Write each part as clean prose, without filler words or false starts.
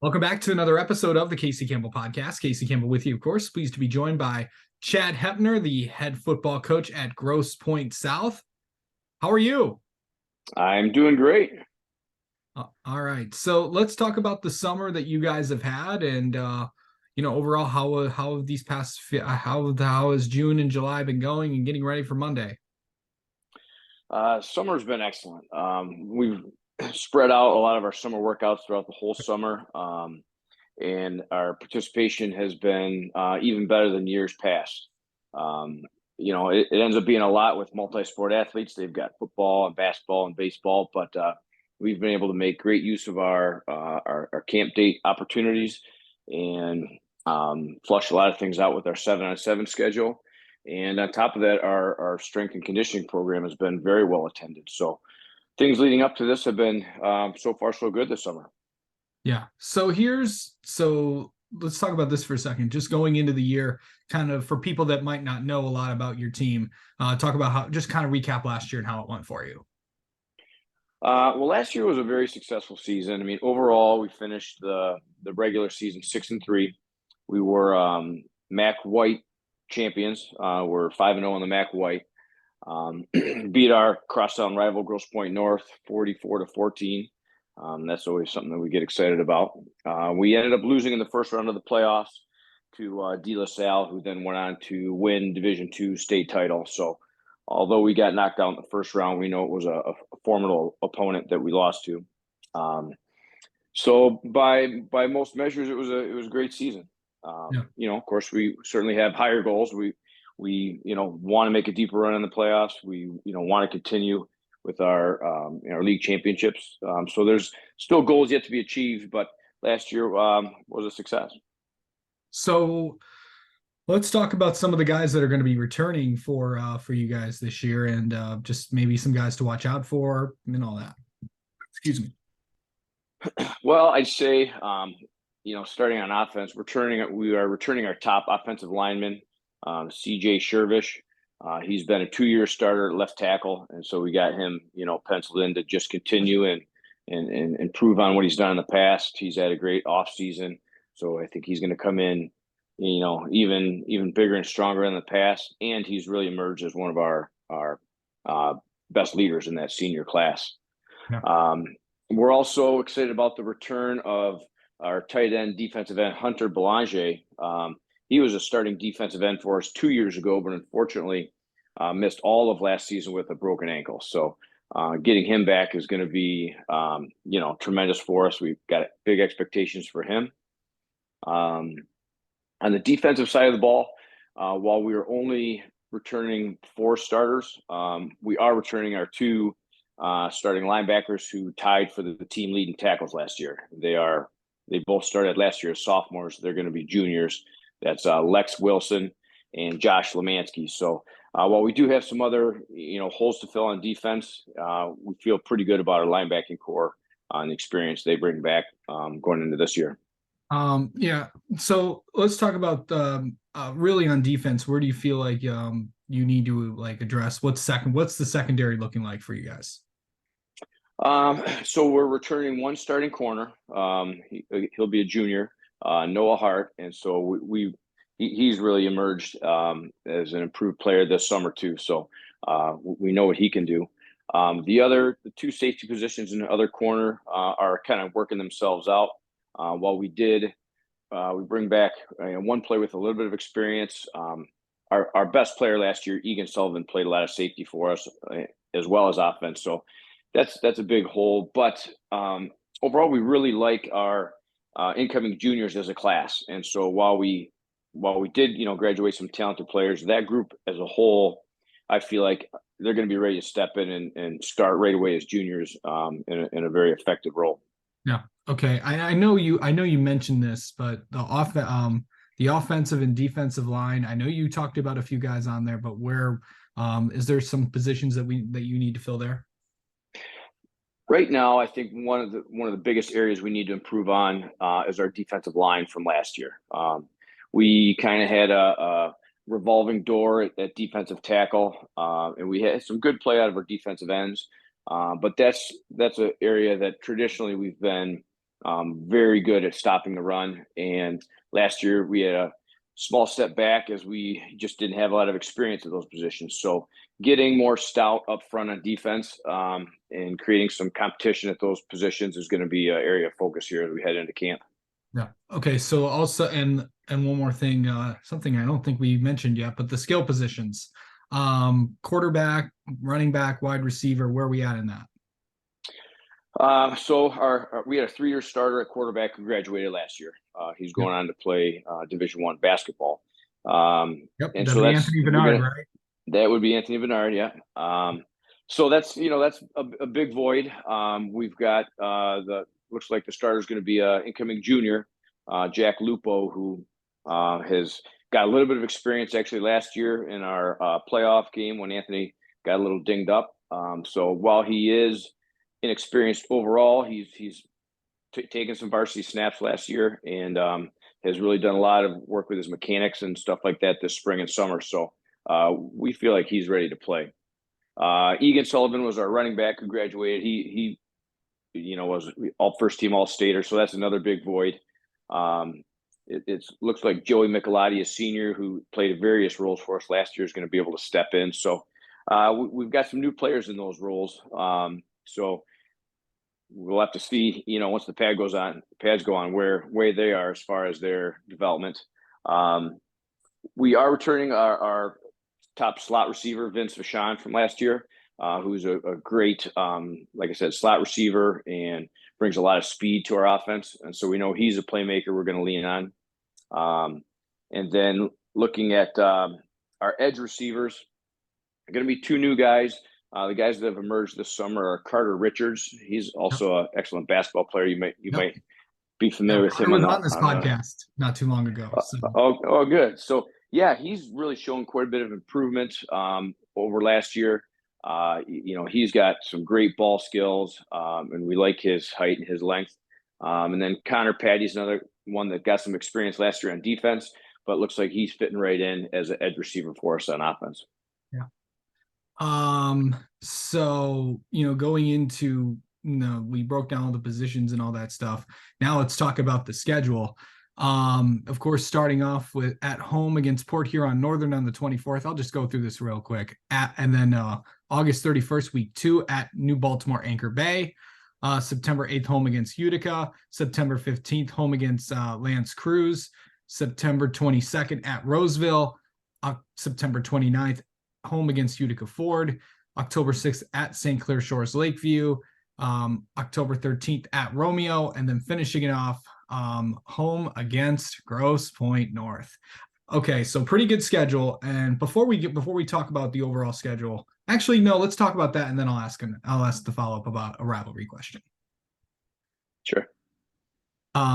Welcome back to another episode of the Casey Campbell Podcast. Casey Campbell with you, of course. Pleased to be joined by Chad Hepner, the head football coach at Grosse, Pointe South. How are you? I'm doing great. All right. So let's talk about the summer that you guys have had, and overall how have these past how has June and July been going and getting ready for Monday? Summer's been excellent. We've spread out a lot of our summer workouts throughout the whole summer, and our participation has been even better than years past. It ends up being a lot with multi-sport athletes. They've got football and basketball and baseball, but we've been able to make great use of our camp date opportunities and flush a lot of things out with our 7-on-7 schedule. And on top of that, our strength and conditioning program has been very well attended. So things leading up to this have been so far so good this summer. Yeah. So let's talk about this for a second. Just going into the year, kind of for people that might not know a lot about your team, talk about how, just kind of recap last year and how it went for you. Well, last year was a very successful season. I mean, overall, we finished the regular season 6-3. We were MAC White champions. We're 5-0 on the MAC White. Beat our crosstown rival Grosse Pointe North 44-14. That's always something that we get excited about. We ended up losing in the first round of the playoffs to De La Salle, who then went on to win Division II state title. So although we got knocked out in the first round, we know it was a formidable opponent that we lost to. So by most measures, it was a great season. Of course, we certainly have higher goals. We want to make a deeper run in the playoffs. We want to continue with our league championships. So there's still goals yet to be achieved, but last year was a success. So let's talk about some of the guys that are going to be returning for you guys this year, and just maybe some guys to watch out for and all that. Excuse me. Well, I'd say starting on offense, we are returning our top offensive lineman, CJ Shervish. He's been a 2-year starter at left tackle, and so we got him, penciled in to just continue and improve on what he's done in the past. He's had a great offseason, so I think he's going to come in, even bigger and stronger than the past. And he's really emerged as one of our best leaders in that senior class. Yeah. We're also excited about the return of our tight end defensive end, Hunter Belanger. He was a starting defensive end for us 2 years ago, but unfortunately missed all of last season with a broken ankle. So getting him back is going to be, tremendous for us. We've got big expectations for him. On the defensive side of the ball, while we are only returning 4 starters, we are returning our 2 starting linebackers who tied for the team lead in tackles last year. They both started last year as sophomores. They're going to be juniors. That's Lex Wilson and Josh Lemansky. So while we do have some other, holes to fill on defense, we feel pretty good about our linebacking core and the experience they bring back going into this year. Yeah. So let's talk about really on defense. Where do you feel like you need to address? What's the secondary looking like for you guys? So we're returning 1 starting corner. He'll be a junior, Noah Hart, and so he's really emerged as an improved player this summer too. So we know what he can do. The 2 safety positions in the other corner are kind of working themselves out. While we bring back 1 player with a little bit of experience. Our best player last year, Egan Sullivan, played a lot of safety for us as well as offense. So that's a big hole. But overall, we really like our incoming juniors as a class. And so while we did, graduate some talented players, that group as a whole, I feel like they're going to be ready to step in and start right away as juniors in a very effective role. Yeah. Okay. I know you mentioned this, but the offensive and defensive line, I know you talked about a few guys on there, but where is there some positions that you need to fill there? Right now, I think one of the biggest areas we need to improve on is our defensive line from last year. We kind of had a revolving door at defensive tackle, and we had some good play out of our defensive ends. But that's an area that traditionally we've been very good at stopping the run. And last year we had a small step back as we just didn't have a lot of experience at those positions. So getting more stout up front on defense and creating some competition at those positions is going to be an area of focus here as we head into camp. Yeah. Okay. So also, and one more thing, something I don't think we mentioned yet, but the skill positions, quarterback, running back, wide receiver, where are we at in that? So we had a 3-year starter at quarterback who graduated last year. He's Yep. going on to play Division I basketball. Yep. And That'd so be Anthony Bernard, right? that would be Anthony Bernard, yeah. So that's a big void. We've got the looks like the starter is going to be incoming junior, Jack Lupo, who has got a little bit of experience actually last year in our playoff game when Anthony got a little dinged up. So while he is inexperienced overall, he's taken some varsity snaps last year and has really done a lot of work with his mechanics and stuff like that this spring and summer. So we feel like he's ready to play. Egan Sullivan was our running back who graduated. He was all first team all stater. So that's another big void. It looks like Joey Michelotti, a senior who played various roles for us last year, is going to be able to step in. So we've got some new players in those roles. So we'll have to see, once the pads go on, where they are as far as their development. We are returning our top slot receiver, Vince Vachon, from last year, who's a great, like I said, slot receiver and brings a lot of speed to our offense. And so we know he's a playmaker we're going to lean on. And then looking at our edge receivers, going to be 2 new guys. The guys that have emerged this summer are Carter Richards. He's Yep. also an excellent basketball player. You might Yep. be familiar with I him was on this on the podcast not too long ago. So good. So yeah, he's really shown quite a bit of improvement over last year. He's got some great ball skills, and we like his height and his length. And then Connor Patty's another one that got some experience last year on defense, but looks like he's fitting right in as an edge receiver for us on offense. yeah. So going into we broke down all the positions and all that stuff. Now let's talk about the schedule. Of course, starting off with at home against Port Huron Northern on the 24th. I'll just go through this real quick. And then August 31st, week 2 at New Baltimore Anchor Bay. September 8th, home against Utica. September 15th, home against Lance Cruz. September 22nd at Roseville. September 29th, home against Utica Ford. October 6th at St. Clair Shores Lakeview. October 13th at Romeo, and then finishing it off home against Grosse Pointe North. Okay, so pretty good schedule. And before we talk about the overall schedule, actually no, let's talk about that, and then I'll ask the follow-up about a rivalry question. Sure.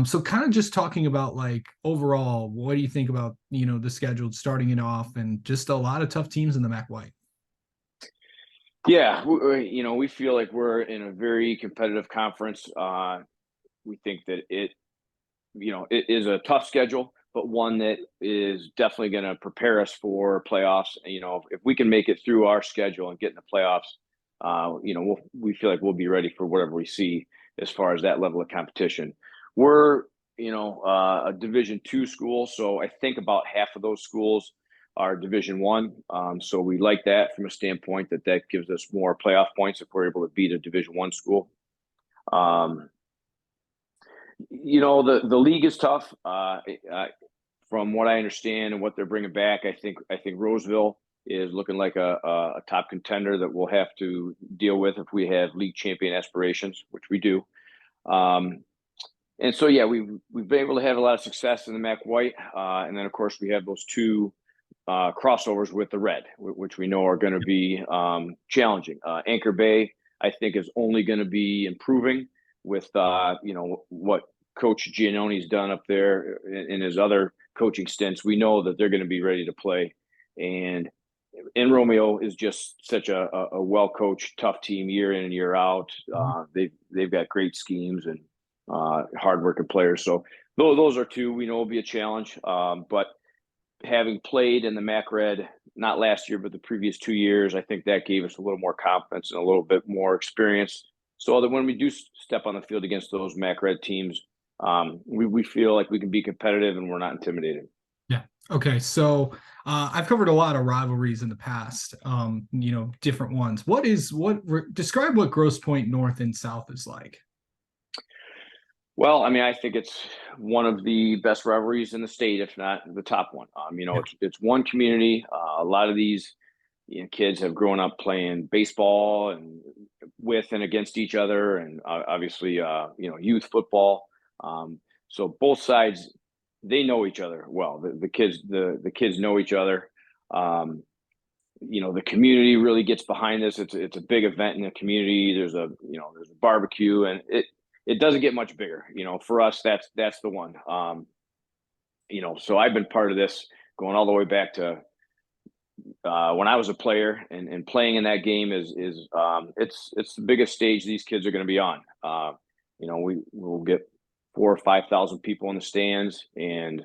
So kind of just talking about like overall, what do you think about the schedule starting it off and just a lot of tough teams in the MAC White? Yeah, we feel like we're in a very competitive conference. We think that it is a tough schedule, but one that is definitely going to prepare us for playoffs. If we can make it through our schedule and get in the playoffs, we feel like we'll be ready for whatever we see as far as that level of competition. We're, a Division II school, so I think about half of those schools are Division I. So we like that from a standpoint that gives us more playoff points if we're able to beat a Division I school. The league is tough. From what I understand and what they're bringing back, I think Roseville is looking like a top contender that we'll have to deal with if we have league champion aspirations, which we do. And so yeah, we've been able to have a lot of success in the MAC White, and then of course we have those 2 crossovers with the Red, which we know are going to be challenging. Anchor Bay, I think, is only going to be improving with what Coach Giannoni's done up there in his other coaching stints. We know that they're going to be ready to play, and Romeo is just such a well coached, tough team year in and year out. They've got great schemes and hardworking players. So those are 2 we know will be a challenge. But having played in the MAC Red, not last year, but the previous 2 years, I think that gave us a little more confidence and a little bit more experience so that when we do step on the field against those MAC red teams, we feel like we can be competitive and we're not intimidated. Yeah. Okay. So I've covered a lot of rivalries in the past. Different ones. Describe what Grosse Pointe North and South is like. Well, I mean, I think it's one of the best rivalries in the state, if not the top one. Yeah. It's one community. A lot of these kids have grown up playing baseball and with and against each other, and obviously, youth football. So both sides, they know each other well. The kids know each other. The community really gets behind this. It's a big event in the community. There's a barbecue, and it doesn't get much bigger. For us, that's the one. So I've been part of this going all the way back to when I was a player, and playing in that game it's the biggest stage these kids are going to be on. We will get 4,000 or 5,000 people in the stands, and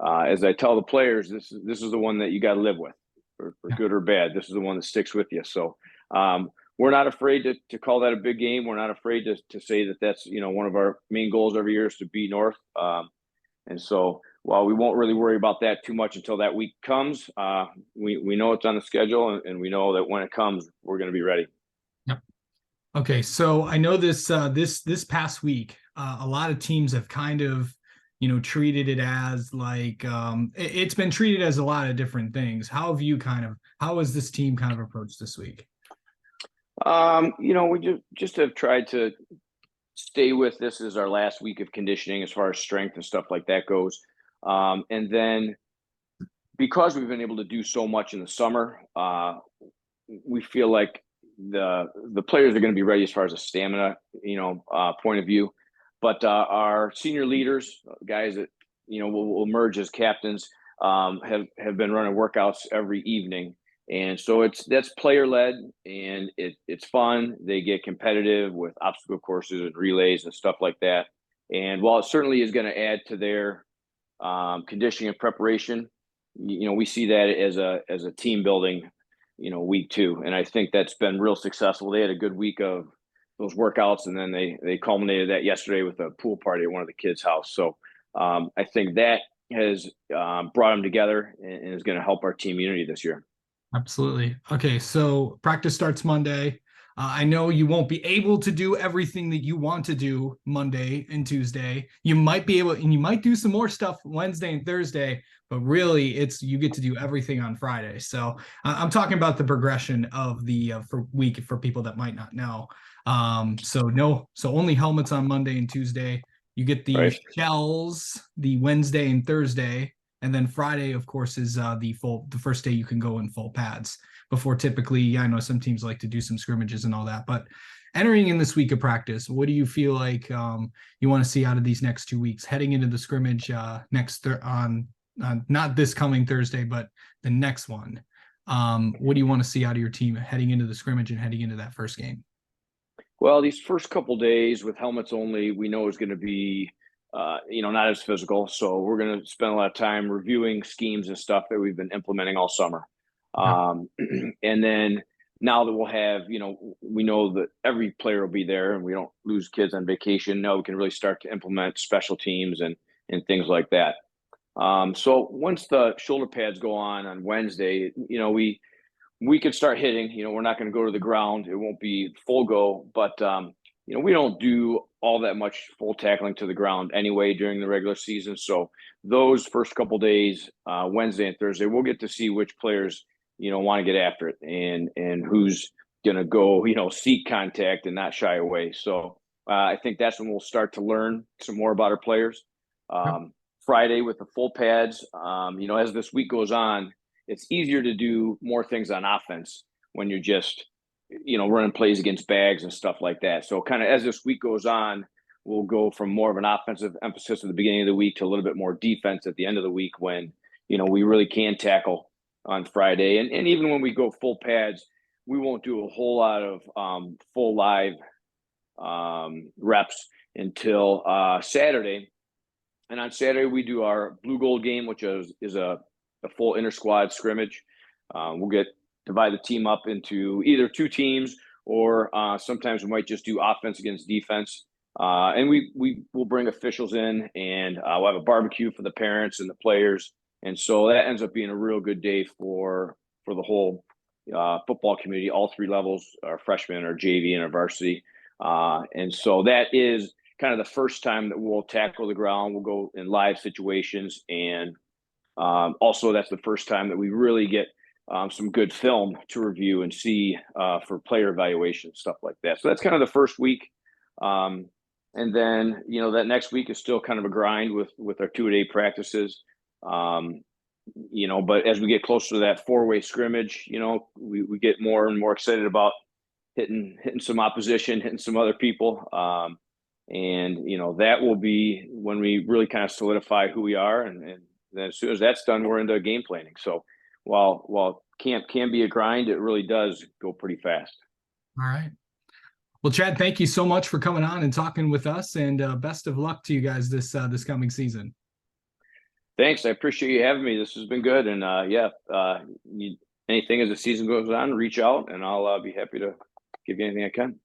as I tell the players, this is the one that you got to live with, for good or bad. This is the one that sticks with you. So we're not afraid to call that a big game. We're not afraid to say that's one of our main goals every year is to beat North. And so while we won't really worry about that too much until that week comes, we know it's on the schedule, and we know that when it comes, we're going to be ready. Yep. Okay, so I know this past week, a lot of teams have kind of treated it as like it's been treated as a lot of different things. How has this team kind of approached this week? We just have tried to stay with this as our last week of conditioning as far as strength and stuff like that goes. And then because we've been able to do so much in the summer, we feel like the players are going to be ready as far as a stamina, point of view. But our senior leaders, guys that will emerge as captains, have been running workouts every evening, and so that's player led, and it's fun. They get competitive with obstacle courses and relays and stuff like that. And while it certainly is going to add to their conditioning and preparation, we see that as a team building, week two, and I think that's been real successful. They had a good week of those workouts, and then they culminated that yesterday with a pool party at one of the kids' house. So I think that has brought them together and is going to help our team unity this year. Absolutely. Okay, so practice starts Monday. I know you won't be able to do everything that you want to do Monday and Tuesday. You might be able, and you might do some more stuff Wednesday and Thursday, but really you get to do everything on Friday. So I'm talking about the progression of the week for people that might not know. So only helmets on Monday and Tuesday. You get the Right. shells the Wednesday and Thursday. And then Friday, of course, is the first day you can go in full pads before typically, I know some teams like to do some scrimmages and all that, but entering in this week of practice, what do you feel like you want to see out of these next 2 weeks heading into the scrimmage on not this coming Thursday, but the next one? What do you want to see out of your team heading into the scrimmage and heading into that first game? Well, these first couple days with helmets only, we know is going to be not as physical. So we're going to spend a lot of time reviewing schemes and stuff that we've been implementing all summer. And then now that we'll have, we know that every player will be there and we don't lose kids on vacation. Now we can really start to implement special teams and things like that. So once the shoulder pads go on Wednesday, we could start hitting. We're not going to go to the ground. It won't be full go, but we don't do all that much full tackling to the ground anyway during the regular season. So those first couple days, Wednesday and Thursday, we'll get to see which players want to get after it and who's going to go seek contact and not shy away. So I think that's when we'll start to learn some more about our players. Friday with the full pads, as this week goes on, it's easier to do more things on offense when you're just running plays against bags and stuff like that. So kind of as this week goes on, we'll go from more of an offensive emphasis at the beginning of the week to a little bit more defense at the end of the week when, we really can tackle on Friday. And even when we go full pads, we won't do a whole lot of full live reps until Saturday. And on Saturday, we do our blue gold game, which is a full inter squad scrimmage. We'll divide the team up into either two teams or sometimes we might just do offense against defense. And we will bring officials in, and we'll have a barbecue for the parents and the players, and so that ends up being a real good day for the whole football community, all three levels, our freshmen, our JV, and our varsity. And so that is kind of the first time that we'll tackle the ground. We'll go in live situations, and also that's the first time that we really get some good film to review and see for player evaluation, stuff like that. So that's kind of the first week. And then, that next week is still kind of a grind with our 2-a-day practices. But as we get closer to that 4-way scrimmage, we get more and more excited about hitting some opposition, hitting some other people. And that will be when we really kind of solidify who we are. And then as soon as that's done, we're into game planning. So while camp can be a grind, it really does go pretty fast. All right. Well, Chad, thank you so much for coming on and talking with us, and best of luck to you guys this coming season. Thanks. I appreciate you having me. This has been good. And anything as the season goes on, reach out, and I'll be happy to give you anything I can.